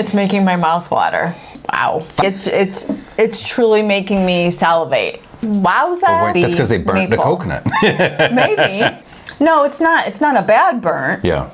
It's making my mouth water. Wow. It's truly making me salivate. Wowza. Oh, wait, that's because they burnt the coconut. Maybe. No, it's not. It's not a bad burnt. Yeah.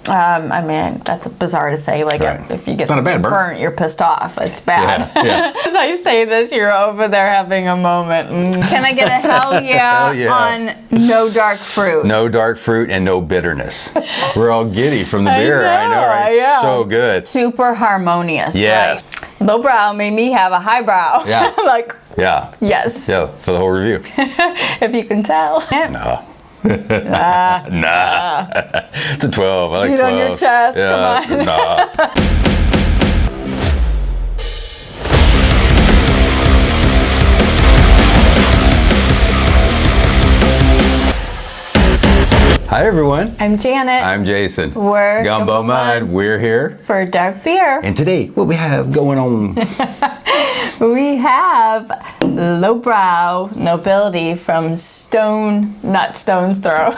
I mean, that's bizarre to say. Like, Right. if you get Not a bad something burnt. burnt, you're pissed off. It's bad. Yeah. As I say this, you're over there having a moment. Can I get a hell yeah, Hell yeah. on no dark fruit? No dark fruit and no bitterness. We're all giddy from the beer. I know, right? yeah. So good. Super harmonious. Yes. Right? Low brow made me have a high brow. Yeah. Like, Yeah. yes. Yeah, for the whole review. If you can tell. No. Nah. It's a 12. I like Beat 12. on your chest. Yeah. Come on. Nah. Hi, everyone. I'm Janet. I'm Jason. We're Gumbo Mud. We're here. For dark beer. And today, what we have going on? We have Lowbrow Nobility from not Stone's Throw.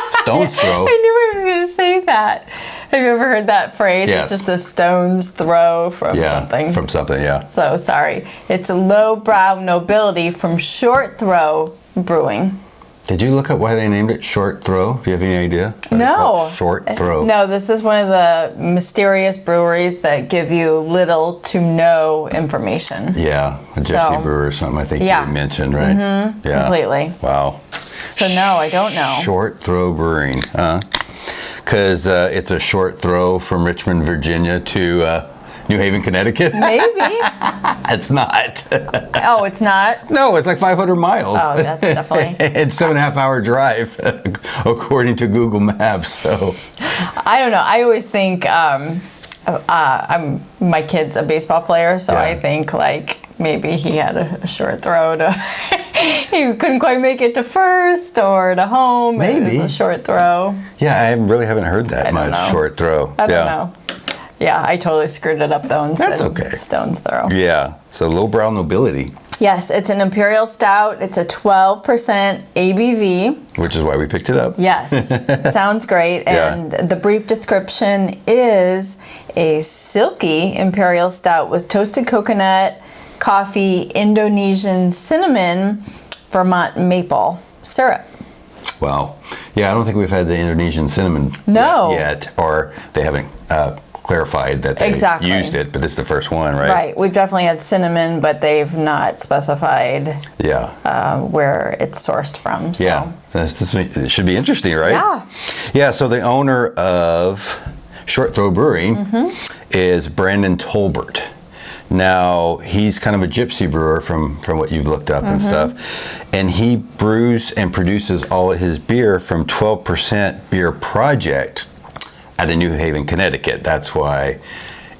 Stone's Throw? I knew I was going to say that. Have you ever heard that phrase? Yes. It's just a stone's throw from something. From something, yeah. So, sorry. It's Lowbrow Nobility from Short Throw Brewing. Did you look up why they named it Short Throw? Do you have any idea? No. Short Throw. No, this is one of the mysterious breweries that give you little to no information. Yeah, a Gypsy Brewer or something, I think you mentioned, right? Mm-hmm. Yeah. Completely. Wow. So no, I don't know. Short Throw Brewing, huh? Because it's a short throw from Richmond, Virginia to New Haven, Connecticut. Maybe. It's not. Oh, it's not? No, it's like 500 miles. Oh, that's definitely. It's 7.5 hour drive, according to Google Maps. So I don't know. I always think my kid's a baseball player, so I think like maybe he had a short throw to. He couldn't quite make it to first or to home. Maybe. It was a short throw. yeah, I really haven't heard that much. know. Short throw. I don't know. Yeah, I totally screwed it up though and That's said okay. Stone's Throw. Yeah. So Lowbrow Nobility. Yes, it's an Imperial Stout. It's a 12% ABV. Which is why we picked it up. Yes, sounds great. And the brief description is a silky Imperial Stout with toasted coconut, coffee, Indonesian cinnamon, Vermont maple syrup. Wow. Yeah, I don't think we've had the Indonesian cinnamon yet, or they haven't clarified that they used it, but this is the first one, right? Right. We've definitely had cinnamon, but they've not specified where it's sourced from. So. Yeah. It should be interesting, right? Yeah. Yeah, so the owner of Short Throw Brewing is Brandon Tolbert. Now, he's kind of a gypsy brewer from what you've looked up and stuff. And he brews and produces all of his beer from 12% Beer Project out of New Haven, Connecticut. That's why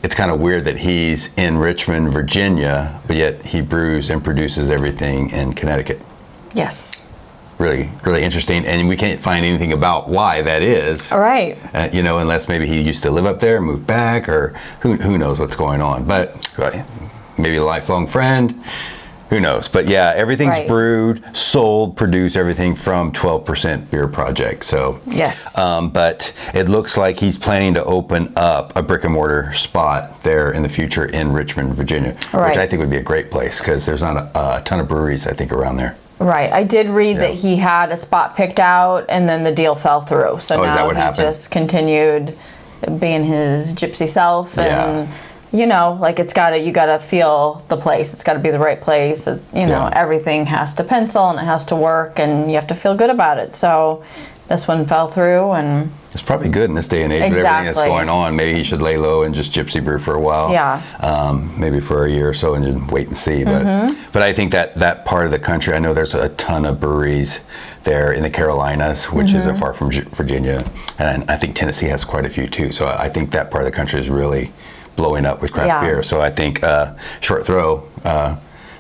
it's kind of weird that he's in Richmond, Virginia, but yet he brews and produces everything in Connecticut. Yes. Really, really interesting, and we can't find anything about why that is. All right. Unless maybe he used to live up there, moved back, or who knows what's going on. But maybe a lifelong friend, who knows? But yeah, everything's brewed, sold, produced, everything from 12% Beer Project. So yes. But it looks like he's planning to open up a brick and mortar spot there in the future in Richmond, Virginia, which I think would be a great place because there's not a ton of breweries I think around there. Right. I did read that he had a spot picked out and then the deal fell through. So now he just continued being his gypsy self and you gotta feel the place. It's gotta be the right place. Everything has to pencil and it has to work and you have to feel good about it. So this one fell through and it's probably good in this day and age with everything that's going on. Maybe he should lay low and just gypsy brew for a while. Yeah. Maybe for a year or so and just wait and see. But I think that part of the country, I know there's a ton of breweries there in the Carolinas, which isn't far from Virginia. And I think Tennessee has quite a few too. So I think that part of the country is really blowing up with craft beer. So I think Short Throw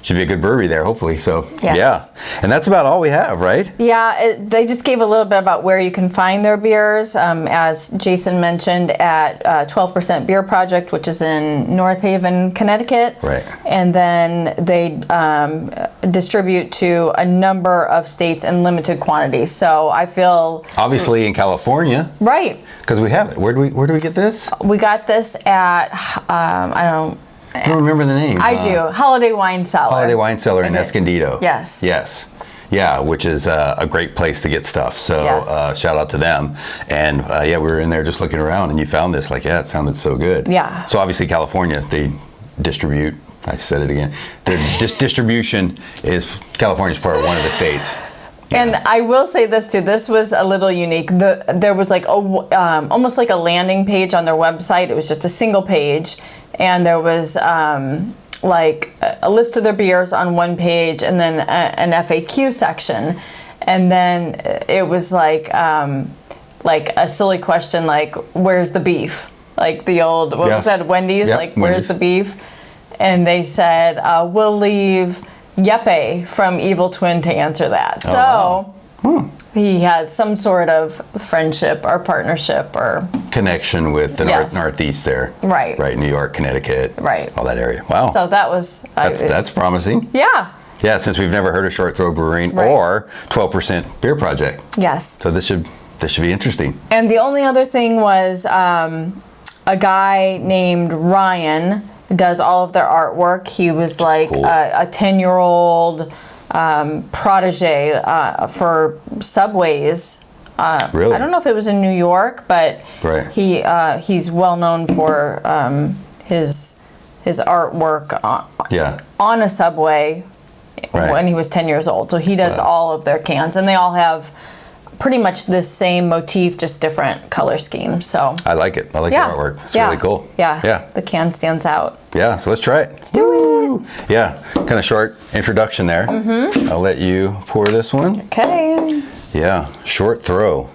should be a good brewery there, hopefully. So and that's about all we have, right? Yeah, they just gave a little bit about where you can find their beers. As Jason mentioned, at 12% Beer Project, which is in North Haven, Connecticut. Right. And then they distribute to a number of states in limited quantities. So I feel obviously in California, right? Because we have it. Where do we get this? We got this at I don't remember the name. I do. Holiday Wine Cellar. Holiday Wine Cellar in Escondido. Yes. Yes. Yeah, which is a great place to get stuff. So shout out to them. And we were in there just looking around, and you found this. Like, it sounded so good. Yeah. So obviously California, they distribute. I said it again. Their distribution is California's part of one of the states. Yeah. And I will say this too. This was a little unique. There was like almost like a landing page on their website. It was just a single page, and there was like a list of their beers on one page, and then an FAQ section, and then it was like a silly question like, "Where's the beef?" Like the old was that Wendy's? Yep, like, "Where's the beef?" And they said, "We'll leave Yepe from Evil Twin to answer that." He has some sort of friendship or partnership or connection with the Northeast there. Right. Right, New York, Connecticut. Right. All that area. Wow. So that was... That's promising. Yeah. Yeah, since we've never heard of Short Throw Brewing or 12% Beer Project. Yes. So this should be interesting. And the only other thing was a guy named Ryan does all of their artwork. He was like cool. a 10-year-old protege for Subways. Really? I don't know if it was in New York, but he's well known for his artwork on a Subway when he was 10 years old. So he does all of their cans, and they all have pretty much the same motif, just different color schemes. So I like it. I like the artwork. It's really cool. Yeah. The can stands out. Yeah. So let's try it. Let's do it. Yeah. Kind of short introduction there. Mm-hmm. I'll let you pour this one. Okay. Yeah. Short Throw.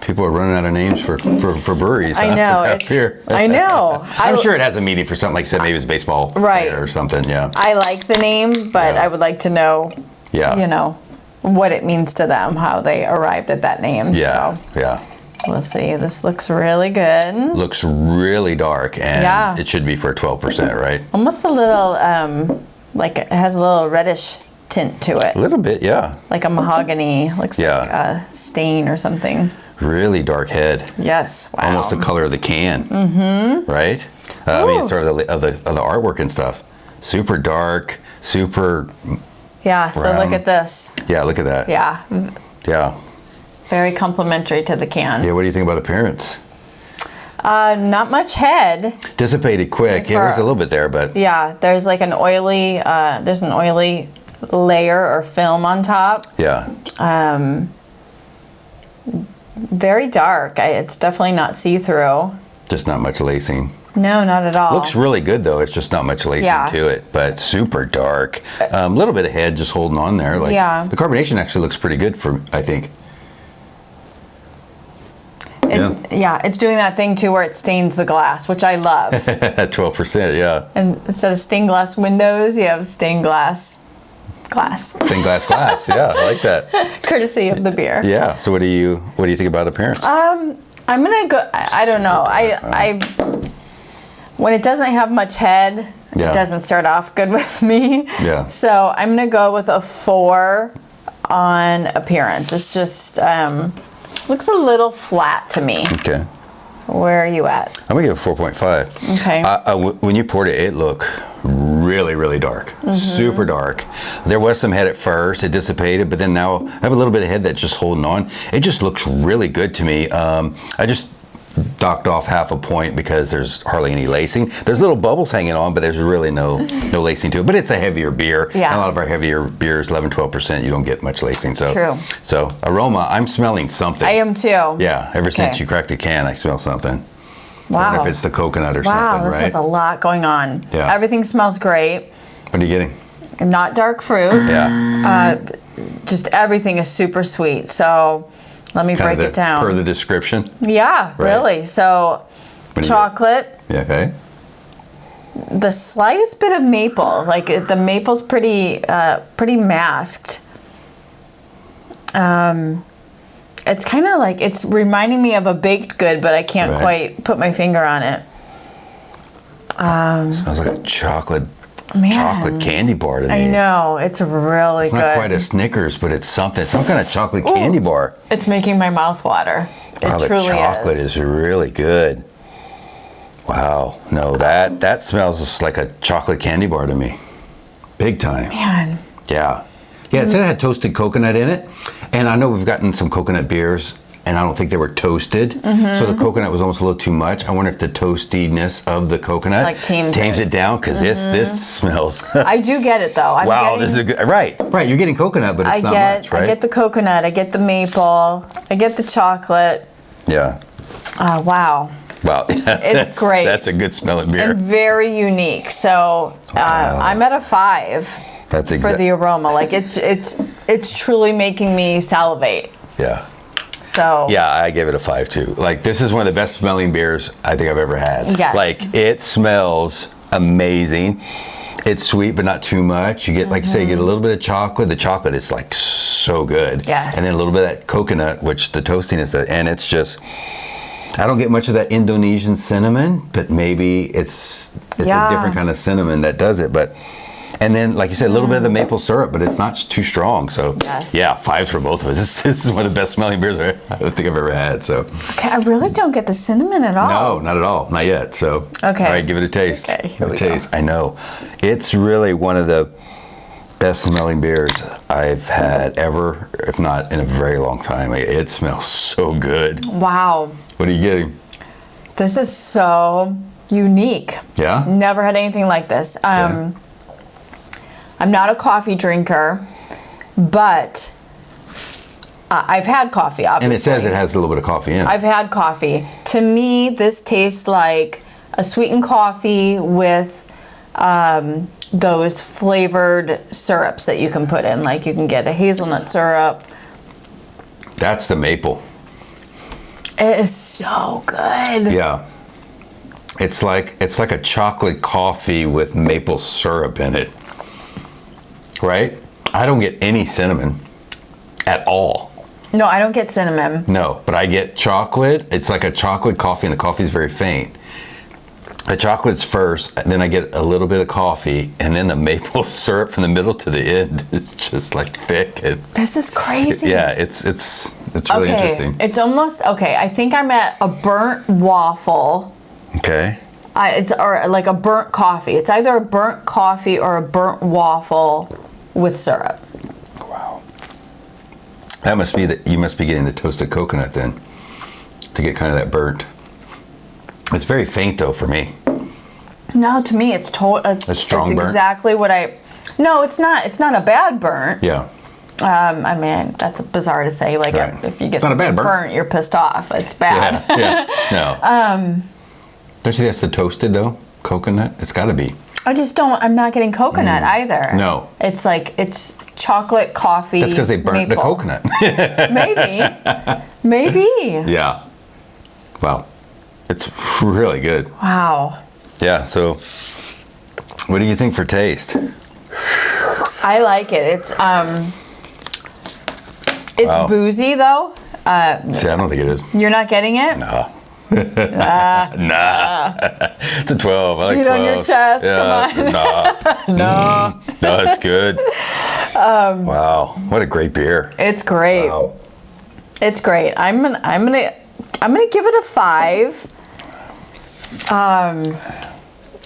People are running out of names for breweries. I know. Here. I know. I'm sure it has a meaning for something, like you said, maybe it's baseball player or something. Yeah. I like the name, but I would like to know. Yeah. What it means to them, how they arrived at that name. Yeah. So. Yeah. Let's see. This looks really good. Looks really dark, and it should be for 12%, right? Almost a little, like it has a little reddish tint to it. A little bit, yeah. Like a mahogany. Looks like a stain or something. Really dark head. Yes. Wow. Almost the color of the can. Mm-hmm. Right? I mean, sort of the artwork and stuff. Super dark. Super. Yeah. So look at this. Yeah. Look at that. Yeah. Yeah. Very complimentary to the can. Yeah. What do you think about appearance? Not much head. Dissipated quick. There's a little bit there, but. Yeah. There's like an oily. There's an oily layer or film on top. Yeah. Very dark. It's definitely not see-through. Just not much lacing. No, not at all. Looks really good though. It's just not much lacing to it, but super dark. A little bit of head just holding on there. Like, the carbonation actually looks pretty good I think. It's doing that thing too where it stains the glass, which I love. 12%, yeah. And instead of stained glass windows, you have stained glass. Stained glass, yeah, I like that. Courtesy of the beer. Yeah. So what do you think about appearance? I'm gonna go. I don't know. I when it doesn't have much head, it doesn't start off good with me. Yeah. So I'm gonna go with a 4 on appearance. It's just looks a little flat to me. Okay. Where are you at? I'm gonna give it 4.5. Okay. When you poured it looked really, really dark. Mm-hmm. Super dark. There was some head at first. It dissipated, but then now I have a little bit of head that's just holding on. It just looks really good to me. I just docked off half a point because there's hardly any lacing. There's little bubbles hanging on, but there's really no lacing to it. But it's a heavier beer. Yeah. And a lot of our heavier beers, 11-12%, you don't get much lacing. So, true. So aroma, I'm smelling something. I am too. Yeah. Ever since you cracked the can, I smell something. Wow. I don't know if it's the coconut or something, right? Wow, this has a lot going on. Yeah. Everything smells great. What are you getting? Not dark fruit. Yeah. Just everything is super sweet. So let me break it down. Per the description? Yeah, really. So chocolate. Yeah, okay. The slightest bit of maple. Like the maple's pretty masked. It's kind of like, it's reminding me of a baked good, but I can't quite put my finger on it. Smells like a chocolate chocolate candy bar to me. I know. It's really good. It's not quite a Snickers, but it's something. Some kind of chocolate candy bar. It's making my mouth water. It truly is. The chocolate is really good. Wow. No, that smells just like a chocolate candy bar to me. Big time. Man. Yeah. Yeah, it said it had toasted coconut in it. And I know we've gotten some coconut beers, and I don't think they were toasted. So the coconut was almost a little too much. I wonder if the toastiness of the coconut like tames it down, because this smells. I do get it, though. This is a good, right. You're getting coconut, but it's not much, right? I get the coconut. I get the maple. I get the chocolate. Yeah. Wow. Wow. It's great. That's a good smelling beer. And very unique. So I'm at a 5. That's for the aroma. Like it's truly making me salivate. Yeah. So yeah, I give it a 5 too. Like, this is one of the best smelling beers I think I've ever had. Yes. Like, it smells amazing. It's sweet, but not too much. You get, like you say, you get a little bit of chocolate. The chocolate is like so good. Yes. And then a little bit of that coconut, which the toastiness, and it's just, I don't get much of that Indonesian cinnamon, but maybe it's a different kind of cinnamon that does it. But and then, like you said, a little bit of the maple syrup, but it's not too strong. So, yeah, 5s for both of us. This is one of the best smelling beers I think I've ever had. So, okay, I really don't get the cinnamon at all. No, not at all, not yet. So, okay, all right, give it a taste. Okay, here we go. I know, it's really one of the best smelling beers I've had ever, if not in a very long time. It smells so good. Wow. What are you getting? This is so unique. Yeah. Never had anything like this. I'm not a coffee drinker, but I've had coffee, obviously. And it says it has a little bit of coffee in it. I've had coffee. To me, this tastes like a sweetened coffee with those flavored syrups that you can put in. Like, you can get a hazelnut syrup. That's the maple. It is so good. Yeah. It's like a chocolate coffee with maple syrup in it. Right? I don't get any cinnamon at all. No, I don't get cinnamon. No, but I get chocolate. It's like a chocolate coffee, and the coffee is very faint. The chocolate's first, and then I get a little bit of coffee, and then the maple syrup from the middle to the end is just like thick. This is crazy. Yeah, it's really interesting. It's almost, I think I'm at a burnt waffle. Okay. Or like a burnt coffee. It's either a burnt coffee or a burnt waffle with syrup. Wow. That must be you must be getting the toasted coconut then, to get kind of that burnt. It's very faint though for me. No, to me it's a strong burnt. Exactly what I. No, it's not. It's not a bad burnt. Yeah. I mean, that's bizarre to say. Like, right. If you get something burnt, you're pissed off. It's bad. Yeah. No. Don't you think that's the toasted though? Coconut? It's got to be. I'm not getting coconut either. No. It's chocolate, coffee. That's because they burnt maple. the coconut. Maybe. Yeah. Wow. It's really good. Wow. Yeah. So, what do you think for taste? I like it. It's boozy though. See, I don't think it is. You're not getting it? No. Nah. It's a 12. I like 12. Beat on your chest. Yeah. Come on. No. No, it's good. Wow. What a great beer. It's great. Wow. It's great. I'm gonna give it a 5.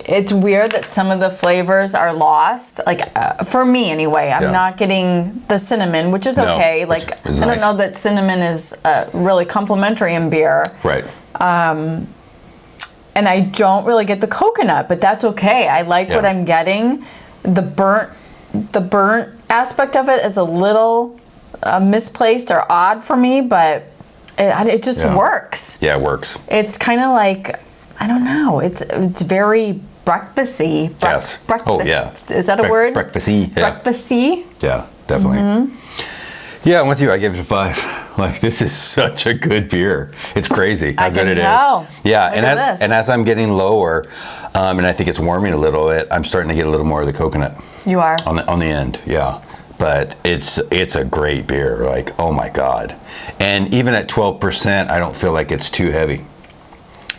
It's weird that some of the flavors are lost. Like, for me anyway, I'm not getting the cinnamon, which is okay. Like, I don't know that cinnamon is really complimentary in beer. Right. And I don't really get the coconut, but that's okay. I like what I'm getting. The burnt aspect of it is a little misplaced or odd for me, but it just works. Yeah, it works. It's kind of like, I don't know. It's very breakfasty. Yes. Breakfast. Oh, yeah. Is that a word? Breakfasty. Yeah. Breakfasty? Yeah, definitely. Mm-hmm. Yeah, I'm with you. I gave it a 5. Like, this is such a good beer. It's crazy how good it is. Yeah, and as I'm getting lower, and I think it's warming a little bit, I'm starting to get a little more of the coconut. You are? On the end, yeah. But it's a great beer. Like, oh my God. And even at 12%, I don't feel like it's too heavy.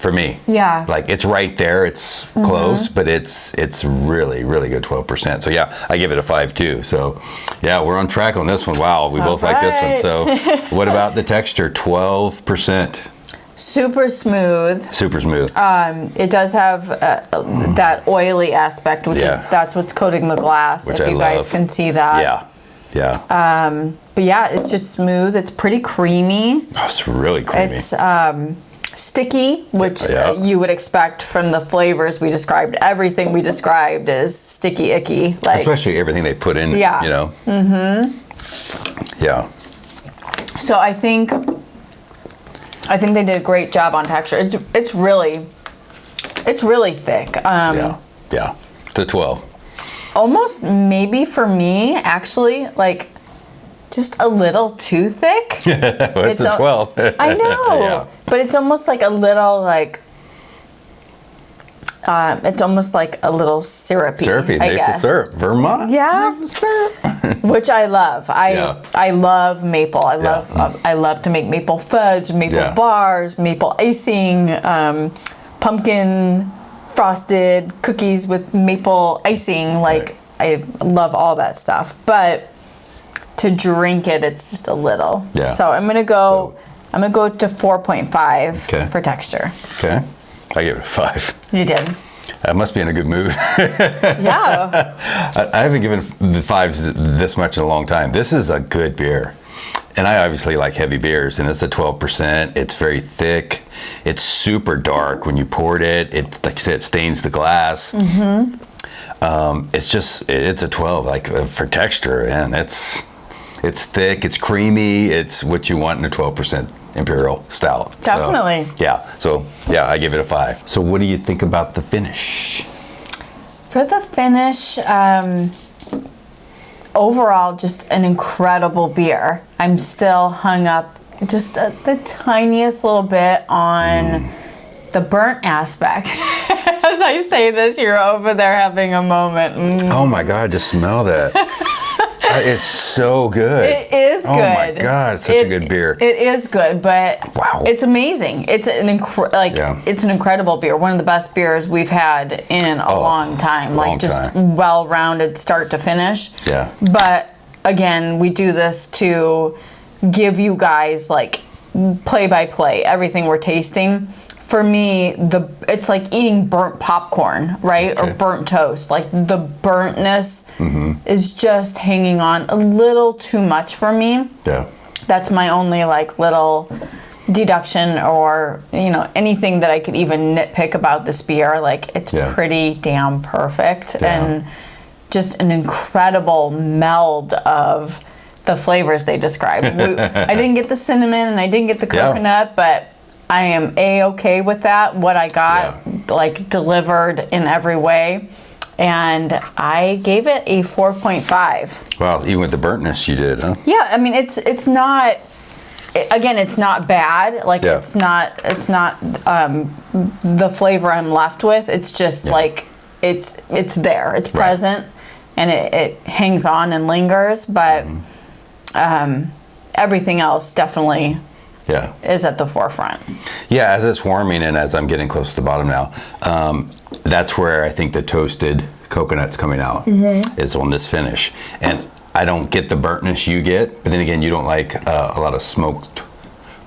for me. Yeah. Like it's right there. It's close, but it's really, really good 12%. So yeah, I give it a 5 too. So yeah, we're on track on this one. Wow, we both like this one. So what about the texture? 12%. Super smooth. Super smooth. It does have that oily aspect, which is that's what's coating the glass. Which if you guys can see that. Yeah. Yeah. But yeah, it's just smooth. It's pretty creamy. Oh, it's really creamy. It's sticky, which you would expect from the flavors we described. Everything we described is sticky, icky. Like, especially everything they put in. Yeah. You know. Yeah. So I think they did a great job on texture. It's really thick. Yeah. It's a 12. Almost maybe for me, actually, like just a little too thick. Well, it's a 12. I know, but it's almost like a little like. It's almost like a little syrupy. Syrupy, maple syrup, Vermont. Yeah, syrup. Which I love. I love maple. I love to make maple fudge, maple bars, maple icing, pumpkin frosted cookies with maple icing. Like I love all that stuff. But to drink it, it's just a little. Yeah. So I'm gonna go to 4.5 for texture. Okay. I gave it a 5. You did. I must be in a good mood. Yeah. I haven't given the 5s this much in a long time. This is a good beer. And I obviously like heavy beers, and it's a 12%. It's very thick. It's super dark when you poured it. It's like I said, it stains the glass. It's a 12, like for texture, and it's thick, it's creamy, it's what you want in a 12% Imperial Stout. Definitely. So I give it a 5. So what do you think about the finish? For the finish, overall, just an incredible beer. I'm still hung up just the tiniest little bit on the burnt aspect. As I say this, you're over there having a moment. Oh my God, just smell that. That is so good. It is good. Oh my God, it's such a good beer. It is good, but it's amazing. It's it's an incredible beer. One of the best beers we've had in a long time. Well-rounded start to finish. Yeah. But again, we do this to give you guys like play-by-play everything we're tasting. For me, it's like eating burnt popcorn, right? Okay. Or burnt toast. Like the burntness is just hanging on a little too much for me. Yeah. That's my only like little deduction, or anything that I could even nitpick about this beer. Like it's pretty damn perfect and just an incredible meld of the flavors they described. I didn't get the cinnamon and I didn't get the coconut, but I am A-okay with that. What I got, delivered in every way. And I gave it a 4.5. Wow, even with the burntness you did, huh? Yeah, I mean, it's not, again, it's not bad. Like, it's not the flavor I'm left with. It's just like, it's there. It's present, and it hangs on and lingers. But everything else definitely is at the forefront. Yeah, as it's warming and as I'm getting close to the bottom now, that's where I think the toasted coconut's coming out, is on this finish. And I don't get the burntness you get, but then again, you don't like a lot of smoked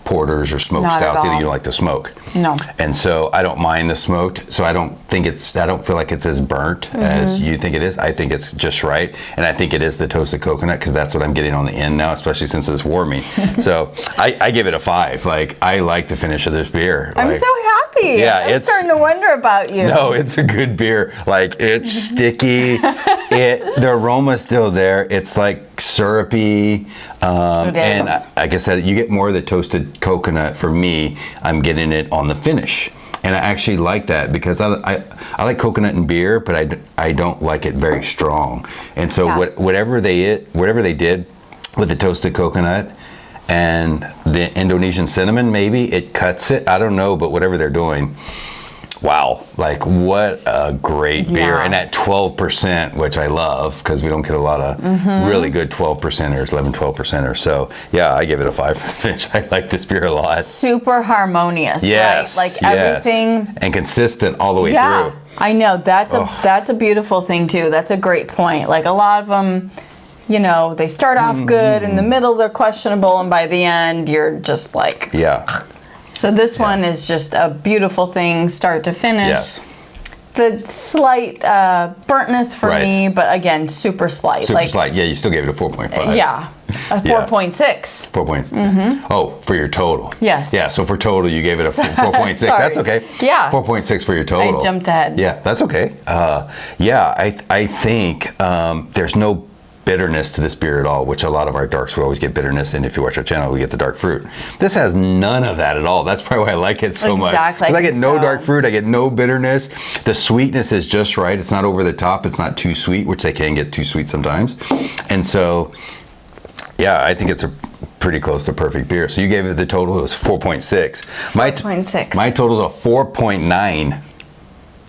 porters or smoked stouts either. You don't like the smoke. No. And so I don't mind the smoked, so I don't feel like it's as burnt as you think it is. I think it's just right, and I think it is the toasted coconut, because that's what I'm getting on the end now, especially since it's warming. So I give it a 5. Like, I like the finish of this beer. I'm so happy. Yeah, I'm starting to wonder about you. No, it's a good beer. Like, it's sticky. The aroma's still there. It's like syrupy. And like I said, you get more of the toasted coconut. For me, I'm getting it on the finish, and I actually like that, because I like coconut in beer, but I don't like it very strong. And so whatever they did with the toasted coconut and the Indonesian cinnamon, maybe it cuts it. I don't know, but whatever they're doing wow, like what a great beer. And at 12%, which I love because we don't get a lot of really good 12%ers, 11, 12%ers. So yeah, I give it a 5. I like this beer a lot. Super harmonious, yes, right? Like everything. And consistent all the way through. I know. That's a beautiful thing too. That's a great point. Like a lot of them, you know, they start off good, in the middle they're questionable, and by the end you're just like, yeah. So this one is just a beautiful thing, start to finish. Yes. The slight burntness for me, but again, super slight. Super slight. Yeah, you still gave it a 4.5. Yeah, a 4.6. 4 points. Oh, for your total. Yes. Yeah, so for total, you gave it a 4.6. That's okay. Yeah. 4.6 for your total. I jumped ahead. Yeah, that's okay. I think there's no bitterness to this beer at all, which a lot of our darks we always get bitterness, and if you watch our channel we get the dark fruit. This has none of that at all. That's probably why I like it so much. I get no dark fruit, I get no bitterness. The sweetness is just right. It's not over the top, it's not too sweet, which they can get too sweet sometimes. And so yeah, I think it's a pretty close to perfect beer. So you gave it the total, it was 4.6. 4.6. My total is a 4.9.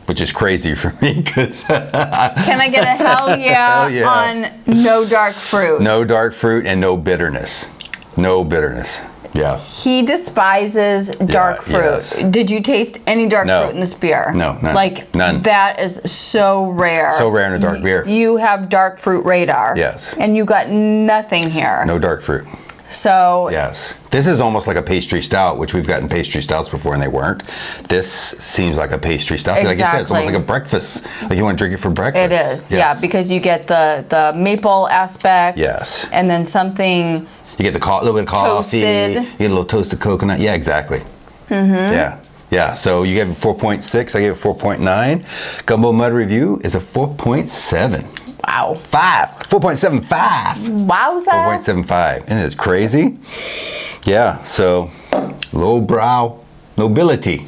Which is crazy for me because can I get a hell yeah, on no dark fruit? No dark fruit and no bitterness. No bitterness. Yeah. He despises dark fruit. Yes. Did you taste any dark fruit in this beer? No, none. Like none. That is so rare. So rare in a dark beer. You have dark fruit radar. Yes. And you got nothing here. No dark fruit. So yes, this is almost like a pastry stout, which we've gotten pastry stouts before and they weren't. This seems like a pastry stout. Exactly. Like you said, it's almost like a breakfast. Like you want to drink it for breakfast. It is, yeah, because you get the maple aspect. Yes. And then something. You get the little bit of coffee. Toasted. You get a little toasted coconut. Yeah, exactly. Yeah. Yeah, so you gave it 4.6. I gave it 4.9. Gumbo Mud review is a 4.7. Wow. 4.75. Wowza. 4.75. Isn't it crazy? Yeah, so low brow nobility.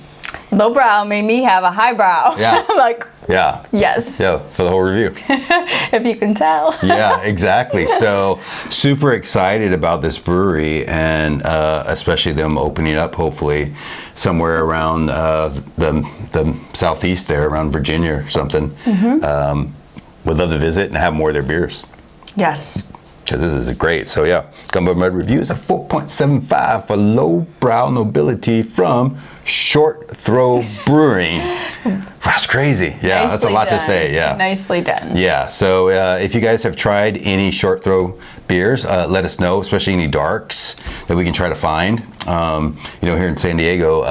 Low brow made me have a high brow. Yeah. Like, yeah. Yes. Yeah, for the whole review. If you can tell. Yeah, exactly. So super excited about this brewery and especially them opening up hopefully somewhere around the southeast there, around Virginia or something. Would love to visit and have more of their beers. Yes. Because this is great. So yeah, Gumbo Mud review is a 4.75 for low brow nobility from Short Throw Brewing. That's crazy. Yeah, nicely that's a lot to say. Yeah. Nicely done. Yeah. So if you guys have tried any Short Throw beers, let us know, especially any darks that we can try to find. You know, here in San Diego,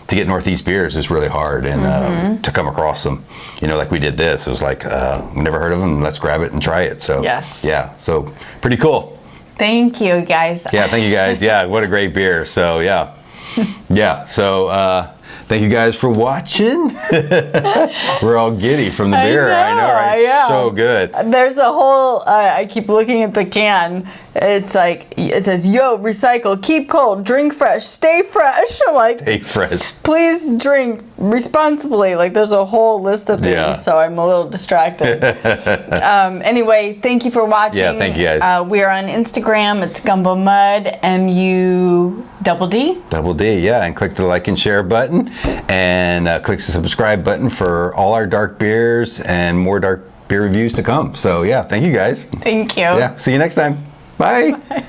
to get Northeast beers is really hard, and to come across them, you know, like we did this, it was like, never heard of them, let's grab it and try it. So yes. Yeah, so pretty cool. Thank you, guys. Yeah, thank you guys. Yeah, what a great beer. So yeah. Yeah, so thank you guys for watching. We're all giddy from the beer. I know, right? Yeah. So good. There's a whole, I keep looking at the can. It's like, it says, yo, recycle, keep cold, drink fresh, stay fresh. Like, stay fresh. Please drink responsibly. Like, there's a whole list of things, so I'm a little distracted. Anyway, thank you for watching. Yeah, thank you guys. We're on Instagram. It's Gumbo Mud, MUDD. Double D, yeah, and click the like and share button, and click the subscribe button for all our dark beers and more dark beer reviews to come. So yeah, thank you guys. Thank you. Yeah, see you next time. Bye. Bye.